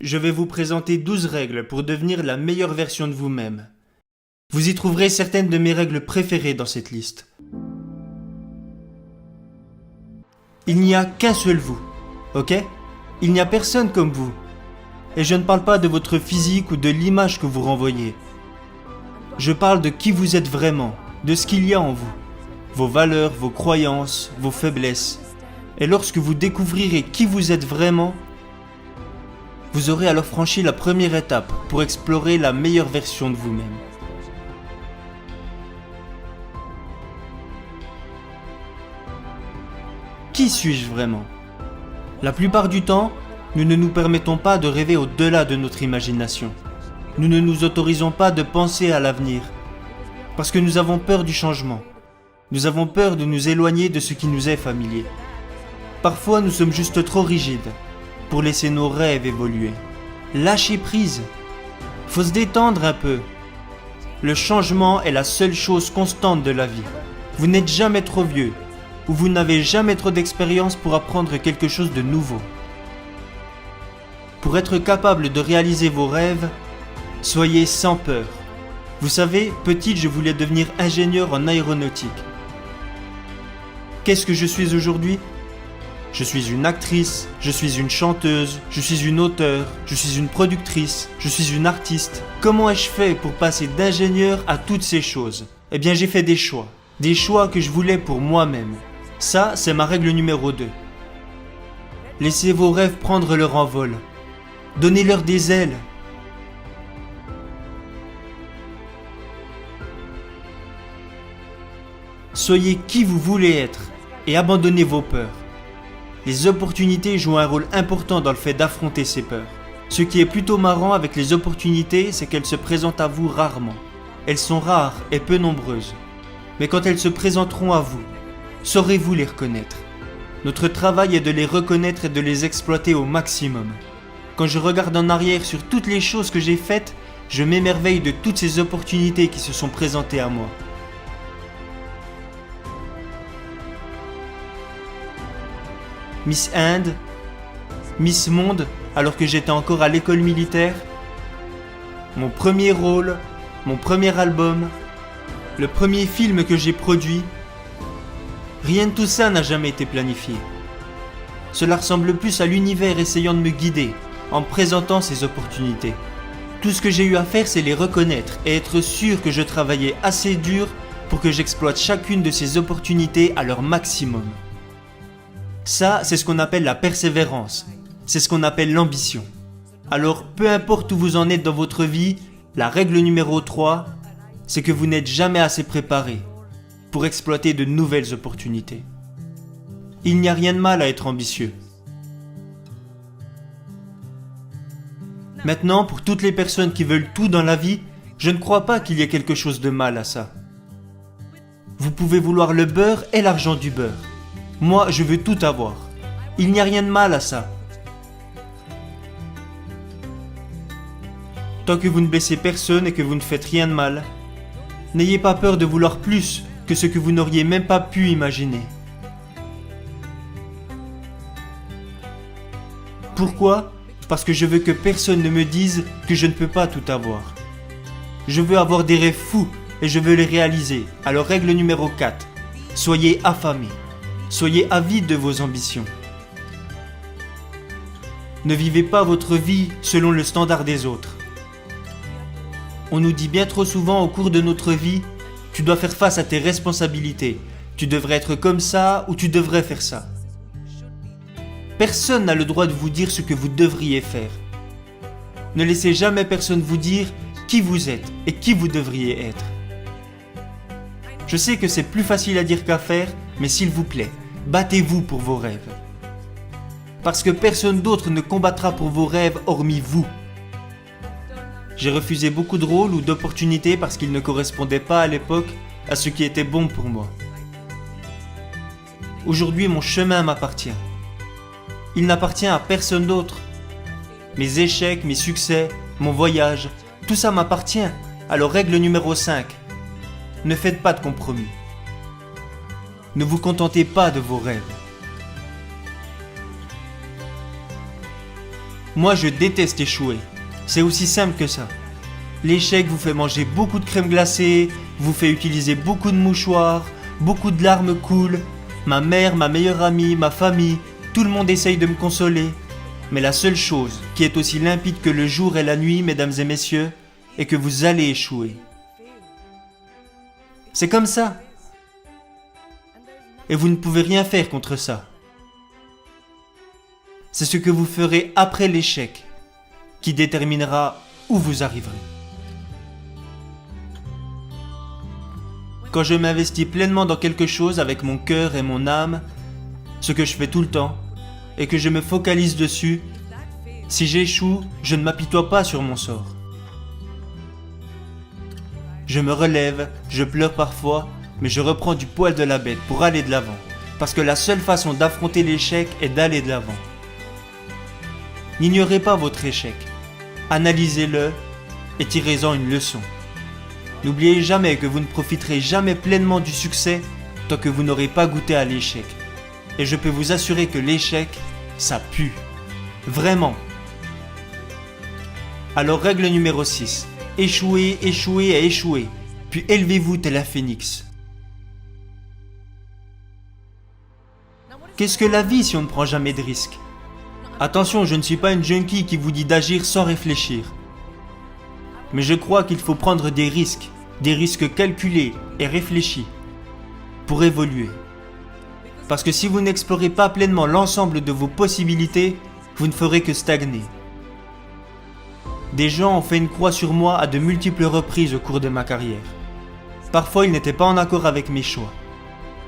je vais vous présenter 12 règles pour devenir la meilleure version de vous-même. Vous y trouverez certaines de mes règles préférées dans cette liste. Il n'y a qu'un seul vous, ok? Il n'y a personne comme vous. Et je ne parle pas de votre physique ou de l'image que vous renvoyez. Je parle de qui vous êtes vraiment, de ce qu'il y a en vous. Vos valeurs, vos croyances, vos faiblesses. Et lorsque vous découvrirez qui vous êtes vraiment, vous aurez alors franchi la première étape pour explorer la meilleure version de vous-même. Qui suis-je vraiment? La plupart du temps, nous ne nous permettons pas de rêver au-delà de notre imagination. Nous ne nous autorisons pas de penser à l'avenir, parce que nous avons peur du changement. Nous avons peur de nous éloigner de ce qui nous est familier. Parfois, nous sommes juste trop rigides pour laisser nos rêves évoluer. Lâchez prise. Faut se détendre un peu. Le changement est la seule chose constante de la vie. Vous n'êtes jamais trop vieux, ou vous n'avez jamais trop d'expérience pour apprendre quelque chose de nouveau. Pour être capable de réaliser vos rêves, soyez sans peur. Vous savez, petite, je voulais devenir ingénieur en aéronautique. Qu'est-ce que je suis aujourd'hui? Je suis une actrice, je suis une chanteuse, je suis une auteure, je suis une productrice, je suis une artiste. Comment ai-je fait pour passer d'ingénieur à toutes ces choses? Eh bien, j'ai fait des choix que je voulais pour moi-même. Ça, c'est ma règle numéro 2. Laissez vos rêves prendre leur envol. Donnez-leur des ailes. Soyez qui vous voulez être et abandonnez vos peurs. Les opportunités jouent un rôle important dans le fait d'affronter ces peurs. Ce qui est plutôt marrant avec les opportunités, c'est qu'elles se présentent à vous rarement. Elles sont rares et peu nombreuses. Mais quand elles se présenteront à vous, saurez-vous les reconnaître? Notre travail est de les reconnaître et de les exploiter au maximum. Quand je regarde en arrière sur toutes les choses que j'ai faites, je m'émerveille de toutes ces opportunités qui se sont présentées à moi. Miss Inde, Miss Monde alors que j'étais encore à l'école militaire, mon premier rôle, mon premier album, le premier film que j'ai produit, rien de tout ça n'a jamais été planifié. Cela ressemble plus à l'univers essayant de me guider en me présentant ces opportunités. Tout ce que j'ai eu à faire, c'est les reconnaître et être sûr que je travaillais assez dur pour que j'exploite chacune de ces opportunités à leur maximum. Ça, c'est ce qu'on appelle la persévérance. C'est ce qu'on appelle l'ambition. Alors, peu importe où vous en êtes dans votre vie, la règle numéro 3, c'est que vous n'êtes jamais assez préparé pour exploiter de nouvelles opportunités. Il n'y a rien de mal à être ambitieux. Maintenant, pour toutes les personnes qui veulent tout dans la vie, je ne crois pas qu'il y ait quelque chose de mal à ça. Vous pouvez vouloir le beurre et l'argent du beurre. Moi, je veux tout avoir. Il n'y a rien de mal à ça. Tant que vous ne blessez personne et que vous ne faites rien de mal, n'ayez pas peur de vouloir plus que ce que vous n'auriez même pas pu imaginer. Pourquoi? Parce que je veux que personne ne me dise que je ne peux pas tout avoir. Je veux avoir des rêves fous et je veux les réaliser. Alors règle numéro 4, soyez affamés. Soyez avides de vos ambitions. Ne vivez pas votre vie selon le standard des autres. On nous dit bien trop souvent au cours de notre vie, tu dois faire face à tes responsabilités, tu devrais être comme ça ou tu devrais faire ça. Personne n'a le droit de vous dire ce que vous devriez faire. Ne laissez jamais personne vous dire qui vous êtes et qui vous devriez être. Je sais que c'est plus facile à dire qu'à faire, mais s'il vous plaît, battez-vous pour vos rêves. Parce que personne d'autre ne combattra pour vos rêves hormis vous. J'ai refusé beaucoup de rôles ou d'opportunités parce qu'ils ne correspondaient pas à l'époque à ce qui était bon pour moi. Aujourd'hui, mon chemin m'appartient. Il n'appartient à personne d'autre. Mes échecs, mes succès, mon voyage, tout ça m'appartient. Alors règle numéro 5, ne faites pas de compromis. Ne vous contentez pas de vos rêves. Moi, je déteste échouer. C'est aussi simple que ça. L'échec vous fait manger beaucoup de crème glacée, vous fait utiliser beaucoup de mouchoirs, beaucoup de larmes coulent. Ma mère, ma meilleure amie, ma famille, tout le monde essaye de me consoler. Mais la seule chose qui est aussi limpide que le jour et la nuit, mesdames et messieurs, est que vous allez échouer. C'est comme ça. Et vous ne pouvez rien faire contre ça. C'est ce que vous ferez après l'échec qui déterminera où vous arriverez. Quand je m'investis pleinement dans quelque chose avec mon cœur et mon âme, ce que je fais tout le temps, et que je me focalise dessus, si j'échoue, je ne m'apitoie pas sur mon sort. Je me relève, je pleure parfois, mais je reprends du poil de la bête pour aller de l'avant, parce que la seule façon d'affronter l'échec est d'aller de l'avant. N'ignorez pas votre échec, analysez-le et tirez-en une leçon. N'oubliez jamais que vous ne profiterez jamais pleinement du succès tant que vous n'aurez pas goûté à l'échec. Et je peux vous assurer que l'échec, ça pue. Vraiment. Alors règle numéro 6. Échouez, échouez et échouez. Puis élevez-vous tel un phénix. Qu'est-ce que la vie si on ne prend jamais de risques ? Attention, je ne suis pas une junkie qui vous dit d'agir sans réfléchir. Mais je crois qu'il faut prendre des risques calculés et réfléchis, pour évoluer. Parce que si vous n'explorez pas pleinement l'ensemble de vos possibilités, vous ne ferez que stagner. Des gens ont fait une croix sur moi à de multiples reprises au cours de ma carrière. Parfois, ils n'étaient pas en accord avec mes choix.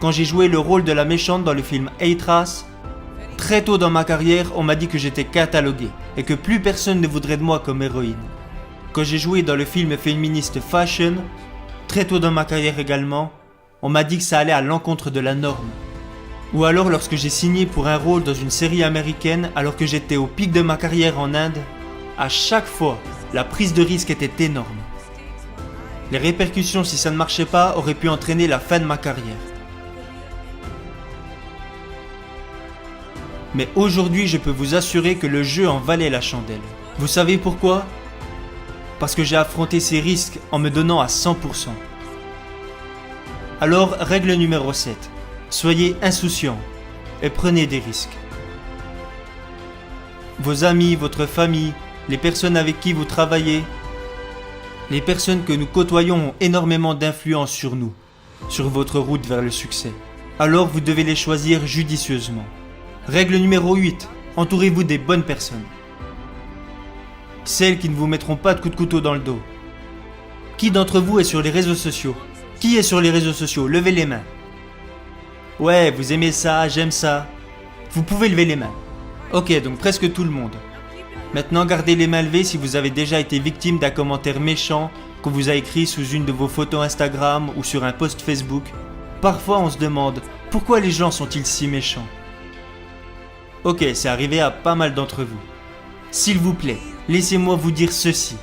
Quand j'ai joué le rôle de la méchante dans le film A-Trace, très tôt dans ma carrière, on m'a dit que j'étais catalogué et que plus personne ne voudrait de moi comme héroïne. Quand j'ai joué dans le film féministe Fashion, très tôt dans ma carrière également, on m'a dit que ça allait à l'encontre de la norme. Ou alors lorsque j'ai signé pour un rôle dans une série américaine alors que j'étais au pic de ma carrière en Inde, à chaque fois, la prise de risque était énorme. Les répercussions si ça ne marchait pas auraient pu entraîner la fin de ma carrière. Mais aujourd'hui, je peux vous assurer que le jeu en valait la chandelle. Vous savez pourquoi ? Parce que j'ai affronté ces risques en me donnant à 100%. Alors, règle numéro 7. Soyez insouciants et prenez des risques. Vos amis, votre famille, les personnes avec qui vous travaillez, les personnes que nous côtoyons ont énormément d'influence sur nous, sur votre route vers le succès. Alors vous devez les choisir judicieusement. Règle numéro 8. Entourez-vous des bonnes personnes. Celles qui ne vous mettront pas de coups de couteau dans le dos. Qui d'entre vous est sur les réseaux sociaux ? Qui est sur les réseaux sociaux ? Levez les mains. Ouais, vous aimez ça, j'aime ça. Vous pouvez lever les mains. Ok, donc presque tout le monde. Maintenant, gardez les mains levées si vous avez déjà été victime d'un commentaire méchant qu'on vous a écrit sous une de vos photos Instagram ou sur un post Facebook. Parfois, on se demande, pourquoi les gens sont-ils si méchants ? Ok, c'est arrivé à pas mal d'entre vous. S'il vous plaît, laissez-moi vous dire ceci.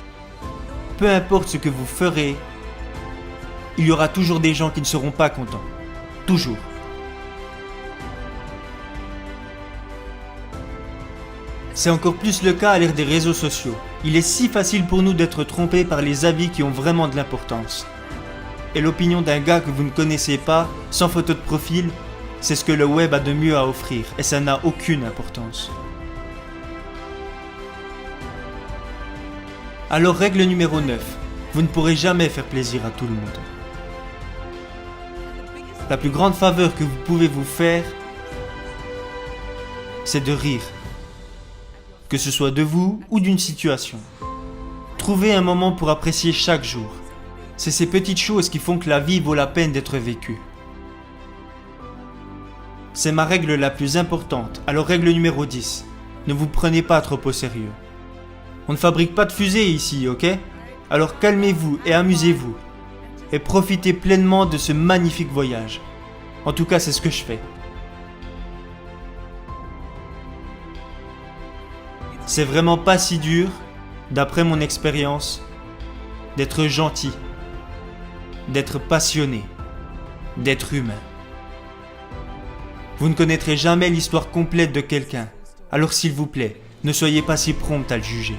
Peu importe ce que vous ferez, il y aura toujours des gens qui ne seront pas contents. Toujours. C'est encore plus le cas à l'ère des réseaux sociaux. Il est si facile pour nous d'être trompés par les avis qui ont vraiment de l'importance. Et l'opinion d'un gars que vous ne connaissez pas, sans photo de profil, c'est ce que le web a de mieux à offrir, et ça n'a aucune importance. Alors règle numéro 9, vous ne pourrez jamais faire plaisir à tout le monde. La plus grande faveur que vous pouvez vous faire, c'est de rire. Que ce soit de vous ou d'une situation. Trouvez un moment pour apprécier chaque jour. C'est ces petites choses qui font que la vie vaut la peine d'être vécue. C'est ma règle la plus importante, alors règle numéro 10. Ne vous prenez pas trop au sérieux. On ne fabrique pas de fusée ici, ok ? Alors calmez-vous et amusez-vous. Et profitez pleinement de ce magnifique voyage. En tout cas, c'est ce que je fais. C'est vraiment pas si dur, d'après mon expérience, d'être gentil, d'être passionné, d'être humain. Vous ne connaîtrez jamais l'histoire complète de quelqu'un, alors s'il vous plaît, Ne soyez pas si prompte à le juger.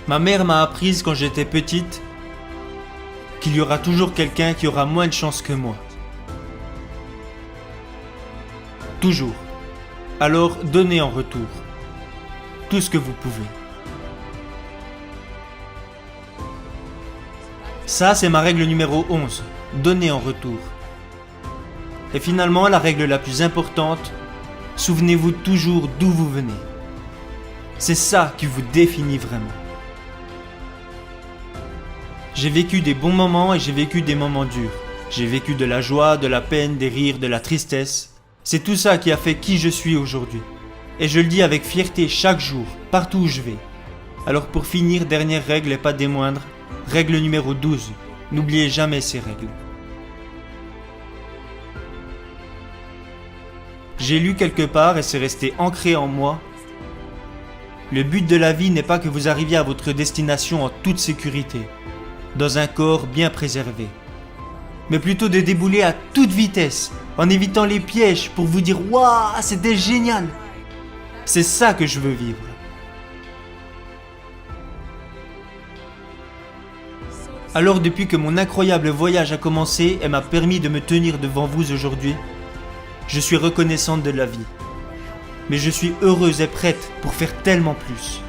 Ma mère m'a apprise quand j'étais petite qu'il y aura toujours quelqu'un qui aura moins de chance que moi. Toujours. Alors donnez en retour tout ce que vous pouvez. Ça, c'est ma règle numéro 11. Donnez en retour. Et finalement, la règle la plus importante, souvenez-vous toujours d'où vous venez. C'est ça qui vous définit vraiment. J'ai vécu des bons moments et j'ai vécu des moments durs. J'ai vécu de la joie, de la peine, des rires, de la tristesse. C'est tout ça qui a fait qui je suis aujourd'hui. Et je le dis avec fierté chaque jour, partout où je vais. Alors pour finir, dernière règle et pas des moindres, règle numéro 12. N'oubliez jamais ces règles. J'ai lu quelque part et c'est resté ancré en moi. Le but de la vie n'est pas que vous arriviez à votre destination en toute sécurité, dans un corps bien préservé, mais plutôt de débouler à toute vitesse, en évitant les pièges pour vous dire « Waouh, c'était génial !» C'est ça que je veux vivre. Alors depuis que mon incroyable voyage a commencé et m'a permis de me tenir devant vous aujourd'hui, je suis reconnaissante de la vie. Mais je suis heureuse et prête pour faire tellement plus.